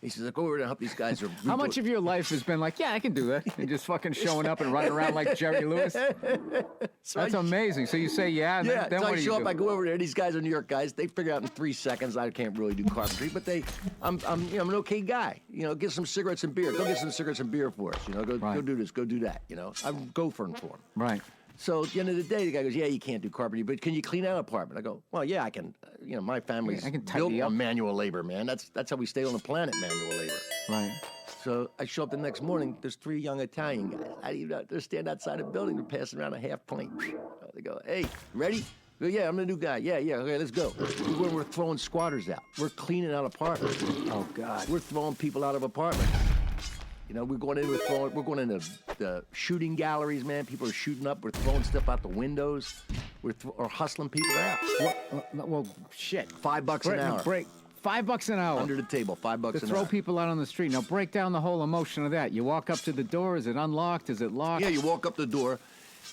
He says, "Go over there and help these guys." How much of your life has been like, yeah, I can do that, and just fucking showing up and running around like Jerry Lewis? That's amazing. So you say, yeah, and then so what I do you show do? up, I go over there. These guys are New York guys. They figure out in 3 seconds I can't really do carpentry, but I'm an okay guy. Get some cigarettes and beer. Go get some cigarettes and beer for us. Go do this, go do that. I'm gophering for them. Right. So at the end of the day, the guy goes, "Yeah, you can't do carpentry, but can you clean out an apartment?" I go, "Well, yeah, I can. My family's built on manual labor, man. That's how we stay on the planet, manual labor." Right. So I show up the next morning. There's 3 young Italian guys. They're standing outside the building. They're passing around a half pint. They go, "Hey, ready?" I go, "Yeah, I'm the new guy. Yeah, okay, let's go." We're throwing squatters out. We're cleaning out apartments. Oh God. We're throwing people out of apartments. We're going into the shooting galleries, man. People are shooting up. We're throwing stuff out the windows. We're hustling people out. Well, shit. $5 an hour. $5 an hour. Under the table, $5 an hour. To throw people out on the street. Now, break down the whole emotion of that. You walk up to the door. Is it unlocked? Is it locked? Yeah, you walk up the door.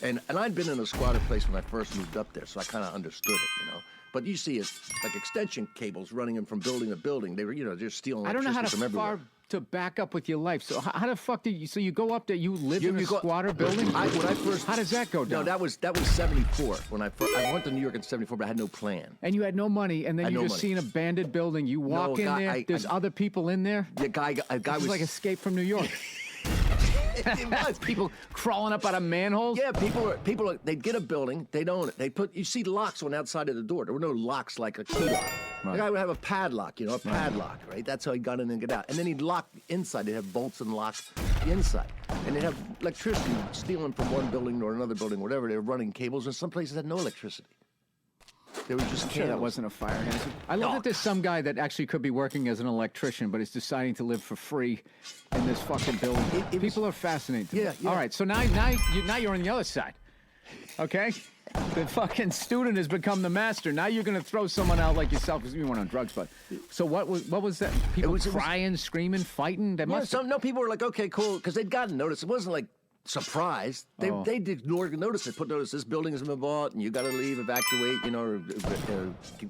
And I'd been in a squatter place when I first moved up there, so I kind of understood it, But you see it like extension cables running them from building to building. They were, just stealing electricity from everywhere. I don't know how to back up with your life. So how the fuck did you? So you go up there. You live in a squatter building. When I first, how does that go down? No, that was 74. I went to New York in 74, but I had no plan. And you had no money, and then you just see an abandoned building. You walk in there. There's other people in there. The guy was like Escape from New York. It was people crawling up out of manholes. Yeah, people. They'd get a building. They'd own it. You see locks on the outside of the door. There were no locks like a key lock. Right. The guy would have a padlock, a padlock, right? That's how he got in and get out. And then he'd lock inside. They'd have bolts and locks inside. And they'd have electricity stealing from one building or another building, whatever. They were running cables, and some places had no electricity. There was just sure that wasn't a fire hazard. I love that there's some guy that actually could be working as an electrician, but is deciding to live for free in this fucking building. People are fascinated. Yeah. All right, so now you're on the other side. Okay? The fucking student has become the master. Now you're going to throw someone out like yourself because you weren't on drugs, but so what was that? People crying, screaming, fighting? No, people were like, okay, cool, because they'd gotten notice. It wasn't like surprised. They ignored notice. They put notice. This building has been bought, and you got to leave, evacuate, or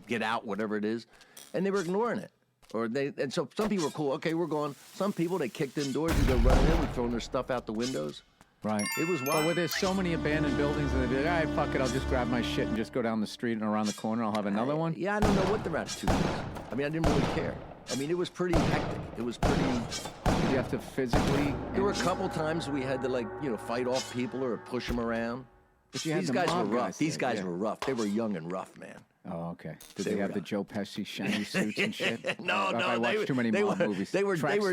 get out, whatever it is, and they were ignoring it. And so some people were cool. Okay, we're going. Some people they kicked indoors. We go running in. We throwing their stuff out the windows. Right. It was wild. But where there's so many abandoned buildings, and they'd be like, all right, fuck it, I'll just grab my shit and just go down the street and around the corner. I'll have another one. Yeah, I don't know what the attitude was. I mean, I didn't really care. I mean, it was pretty hectic. It was pretty. Did you have to physically? There were a couple times we had to fight off people or push them around. But these guys were rough. These guys were rough. They were young and rough, man. Oh, okay. Did they have the Joe Pesci shiny suits and shit? No. I watched too many mob movies. They were dressed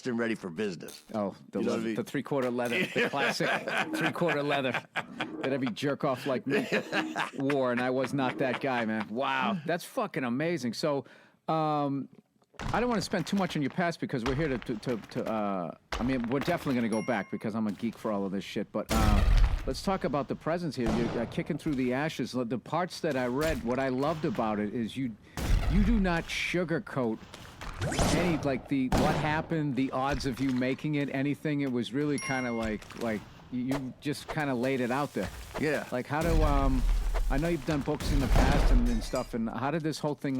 and ready for business. Oh, the 3/4 leather, the classic 3/4 leather that every jerk off like me wore, and I was not that guy, man. Wow, that's fucking amazing. So, I don't want to spend too much on your past because we're here to I mean, we're definitely going to go back because I'm a geek for all of this shit, but. Let's talk about the presence here. You're kicking through the ashes. The parts that I read, what I loved about it is you do not sugarcoat any what happened, the odds of you making it, anything. It was really kind of like you just kind of laid it out there. Yeah. Like how do I know you've done books in the past and stuff, and how did this whole thing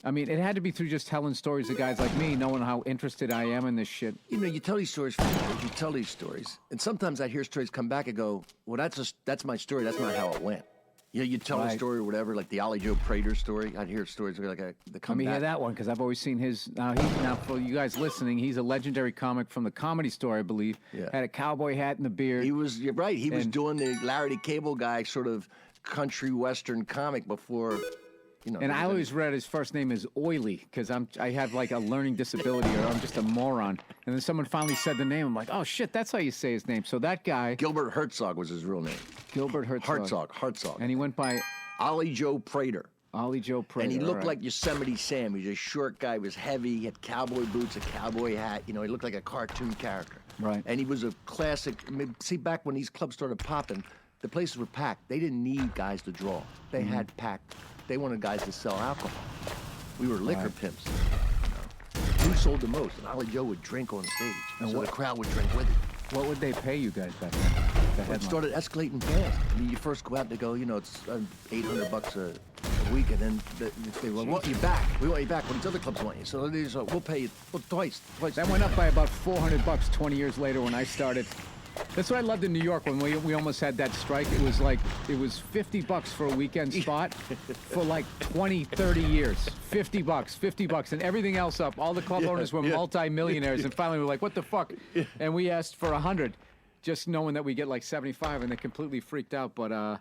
I mean, it had to be through just telling stories to guys like me, knowing how interested I am in this shit. You tell these stories for years. You tell these stories. And sometimes I hear stories come back and go, well, that's my story. That's not how it went. You tell a story or whatever, like the Ollie Joe Prater story. I'd hear stories like that come back. Let me hear that one, because I've always seen his. Now, for you guys listening, he's a legendary comic from the Comedy Store, I believe. Yeah. Had a cowboy hat and a beard. You're right. He was doing the Larry the Cable Guy sort of country western comic before... and I always read his first name as Oily because I have like a learning disability or I'm just a moron. And then someone finally said the name. I'm like, oh shit, that's how you say his name. So that guy, Gilbert Herzog was his real name. Gilbert Herzog. Hartzog. And he went by Ollie Joe Prater. Ollie Joe Prater. And he looked like Yosemite Sam. He was a short guy. He was heavy. He had cowboy boots, a cowboy hat. He looked like a cartoon character. Right. And he was a classic. I mean, see, back when these clubs started popping, the places were packed. They didn't need guys to draw. They had packed. They wanted guys to sell alcohol. We were liquor pimps. Who sold the most? And Ollie Joe would drink on stage. And so the crowd would drink with him. What would they pay you guys back then? It started escalating fast. I mean, you first go out and they go, it's $800 a a week, and then they want you back. We want you back. Well, these other clubs want you. So we'll pay you twice. That went up by about $400 20 years later when I started. That's what I loved in New York when we almost had that strike. It was $50 for a weekend spot for like 20, 30 years. $50, and everything else up. All the club owners were multi-millionaires, and finally we were like, what the fuck? And we asked for 100, just knowing that we get like 75, and they completely freaked out. But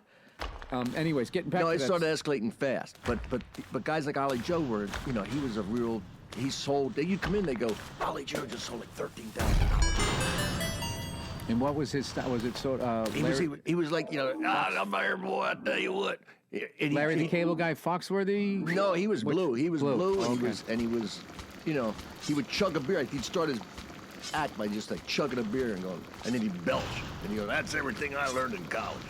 anyways, getting back to that. No, it started escalating fast. But guys like Ollie Joe were, he was a real. He sold. You come in, they go, Ollie Joe just sold like $13,000. And what was his style? Was it sort of he was like, I'm here, boy, I tell you what. Larry the Cable Guy, Foxworthy? No, he was blue. He was blue, okay. and he was, he would chug a beer. He'd start his act by just like chugging a beer and going, and then he'd belch. And he'd go, that's everything I learned in college.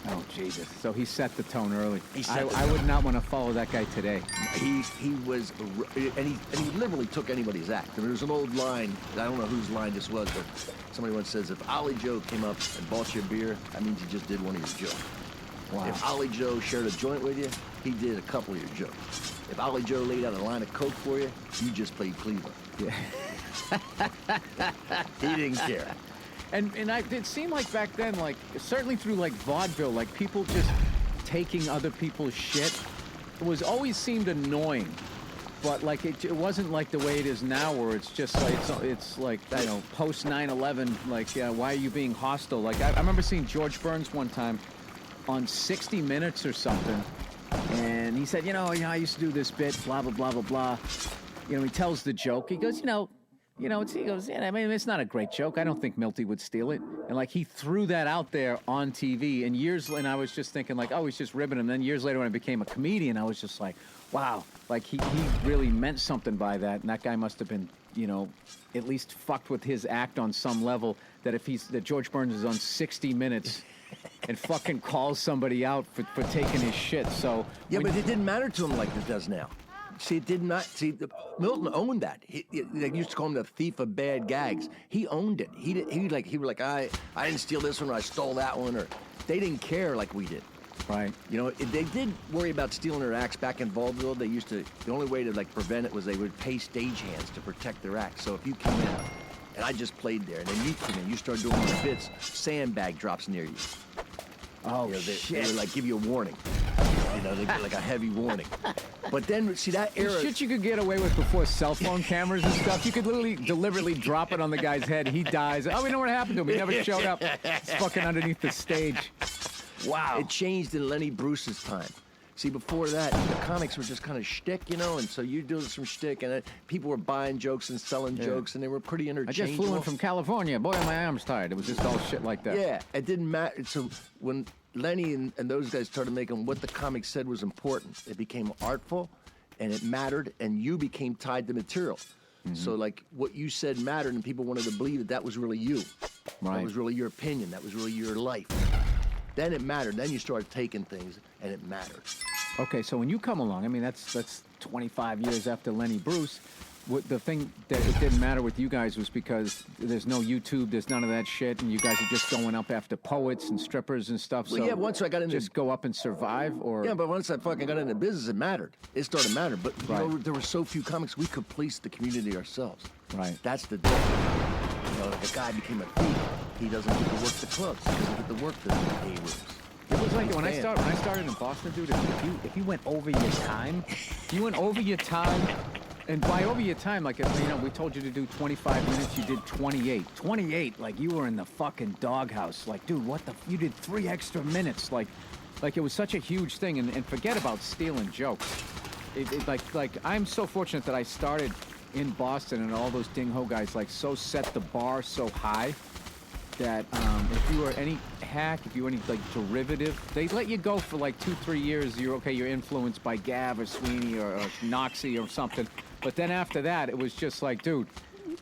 Oh, Jesus. So he set the tone early. I would not want to follow that guy today. He was, and he literally took anybody's act. I mean, there was an old line, I don't know whose line this was, but somebody once says, if Ollie Joe came up and bought you a beer, that means he just did one of your jokes. Wow. If Ollie Joe shared a joint with you, he did a couple of your jokes. If Ollie Joe laid out a line of coke for you, you just played Cleveland. Yeah. He didn't care. And it seemed like back then, like, certainly through, like, vaudeville, like, people just taking other people's shit, it was always seemed annoying. But, like, it wasn't like the way it is now where it's just like, it's like, post 9/11, like, why are you being hostile? Like, I remember seeing George Burns one time on 60 Minutes or something, and he said, I used to do this bit, blah, blah, blah, blah, blah. He tells the joke. He goes, he goes, I mean, it's not a great joke. I don't think Milty would steal it. And, like, he threw that out there on TV. And I was just thinking, like, oh, he's just ribbing him. Then years later when I became a comedian, I was just like, wow. Like, he really meant something by that. And that guy must have been, at least fucked with his act on some level. That that George Burns is on 60 Minutes and fucking calls somebody out for taking his shit. So yeah, but it didn't matter to him like it does now. See, it did not. See, Milton owned that. They used to call him the thief of bad gags. He owned it. He was like, I didn't steal this one, or I stole that one, or they didn't care like we did. Right. They did worry about stealing their acts back in vaudeville. They used to. The only way to like prevent it was they would pay stagehands to protect their acts. So if you came in and I just played there, and then you came in, you started doing your bits, sandbag drops near you. Oh, they would like give you a warning. They get like a heavy warning. But then, see, that era... Shit you could get away with before cell phone cameras and stuff. You could literally deliberately drop it on the guy's head. He dies. Oh, we know what happened to him. He never showed up. It's fucking underneath the stage. Wow. It changed in Lenny Bruce's time. See, before that, the comics were just kind of shtick, and so you do some shtick, and people were buying jokes and selling jokes, and they were pretty interchangeable. I just flew in from California. Boy, my arm's tired. It was just all shit like that. Yeah, it didn't matter. So when Lenny and those guys started making what the comics said was important, it became artful, and it mattered, and you became tied to material. Mm-hmm. So, like, what you said mattered, and people wanted to believe that was really you. Right. That was really your opinion. That was really your life. Then it mattered. Then you started taking things, and it mattered. Okay, so when you come along, I mean, that's 25 years after Lenny Bruce. The thing that it didn't matter with you guys was because there's no YouTube, there's none of that shit, and you guys are just going up after poets and strippers and stuff. Well, so yeah, once I got into... Just go up and survive, or... Yeah, but once I fucking got into business, it mattered. It started mattering. But right. There were so few comics, we could police the community ourselves. Right. That's the difference. Like a guy became a thief, he doesn't get to work the clubs. He doesn't get to work the A rooms. It was like when I started in Boston, dude. If you went over your time, and by over your time, like we told you to do 25 minutes, you did 28. 28, like you were in the fucking doghouse. Like, dude, you did 3 extra minutes. Like it was such a huge thing. And forget about stealing jokes. Like I'm so fortunate that I started in Boston, and all those ding-ho guys so set the bar so high that if you were any hack, if you were any derivative, they let you go for 2-3 years. You're okay. You're influenced by Gav or Sweeney or Noxie or something. But then after that, it was just like, dude,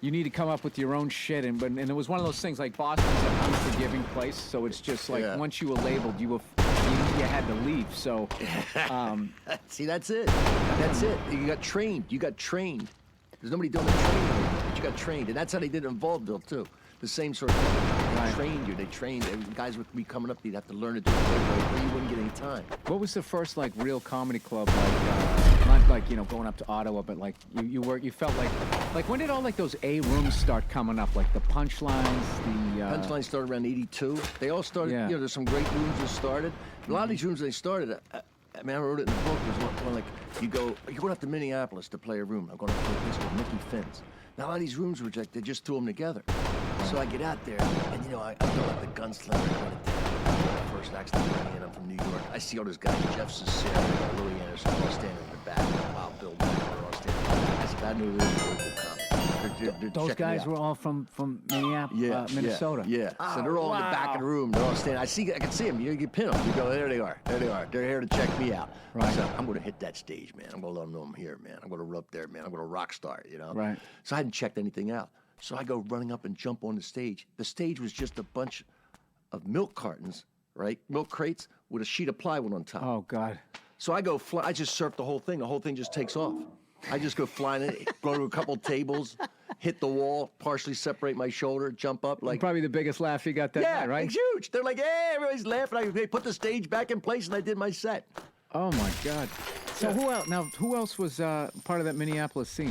you need to come up with your own shit. And it was one of those things Boston's an unforgiving place. So it's just once you were labeled, you had to leave. So see, that's it. That's it. You got trained. There's nobody doing the training, but you got trained, and that's how they did it in vaudeville too. The same sort of thing. They trained you. They trained. Guys would be coming up. You'd have to learn to do it right, or you wouldn't get any time. What was the first like real comedy club like? Not like going up to Ottawa, but like you felt like when did all like those A rooms start coming up? Like the Punchlines, the Punchlines started around '82. They all started. Yeah. There's some great rooms that started. A lot of these rooms they started. I mean, I wrote it in the book. There's one like you're going up to Minneapolis to play a room. I'm going to play a place called Mickey Finn's. Now a lot of these rooms were they just threw them together. So I get out there, and I feel like the gunslinger. First accident bringing in. I'm from New York. I see all those guys, Jeff Cicero, Louis Anderson, all standing in the back. Wow, Bill Becker, all standing in the back. I said, I knew they were local comics. They're those guys were all from Minneapolis, Minnesota. Yeah. So they're all in the back of the room. They're all standing. I can see them. You pin them. You go, there they are. There they are. They're here to check me out. Right. So I'm going to hit that stage, man. I'm going to let them know I'm here, man. I'm going to rub there, man. I'm going to rock star, Right. So I hadn't checked anything out. So I go running up and jump on the stage. The stage was just a bunch of milk cartons, right? Milk crates with a sheet of plywood on top. Oh God. So I go fly. I just surf the whole thing. The whole thing just takes off. I just go flying in, go to a couple tables, hit the wall, partially separate my shoulder, jump up like. Probably the biggest laugh you got that night, right? It's huge. They're like, hey, everybody's laughing. They put the stage back in place, and I did my set. Oh my God. So who else was part of that Minneapolis scene?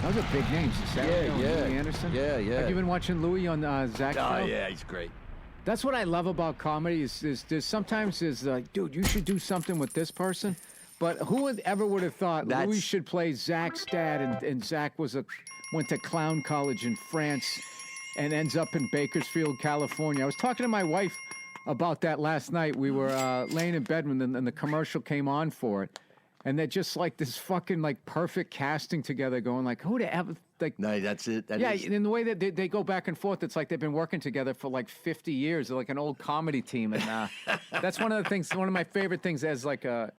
Those are big names. Louis Anderson. Yeah. Have you been watching Louis on Zach's show? Oh yeah, he's great. That's what I love about comedy is there's sometimes like, dude, you should do something with this person. But who would have thought Louis should play Zach's dad, and Zach went to clown college in France and ends up in Bakersfield, California. I was talking to my wife about that last night. We were laying in bed and the commercial came on for it. And they're just like this fucking like perfect casting together going like, who'd ever like. No, that's it. That is. In the way that they go back and forth, it's like they've been working together for like 50 years. They're like an old comedy team. And that's one of the things, one of my favorite things as like a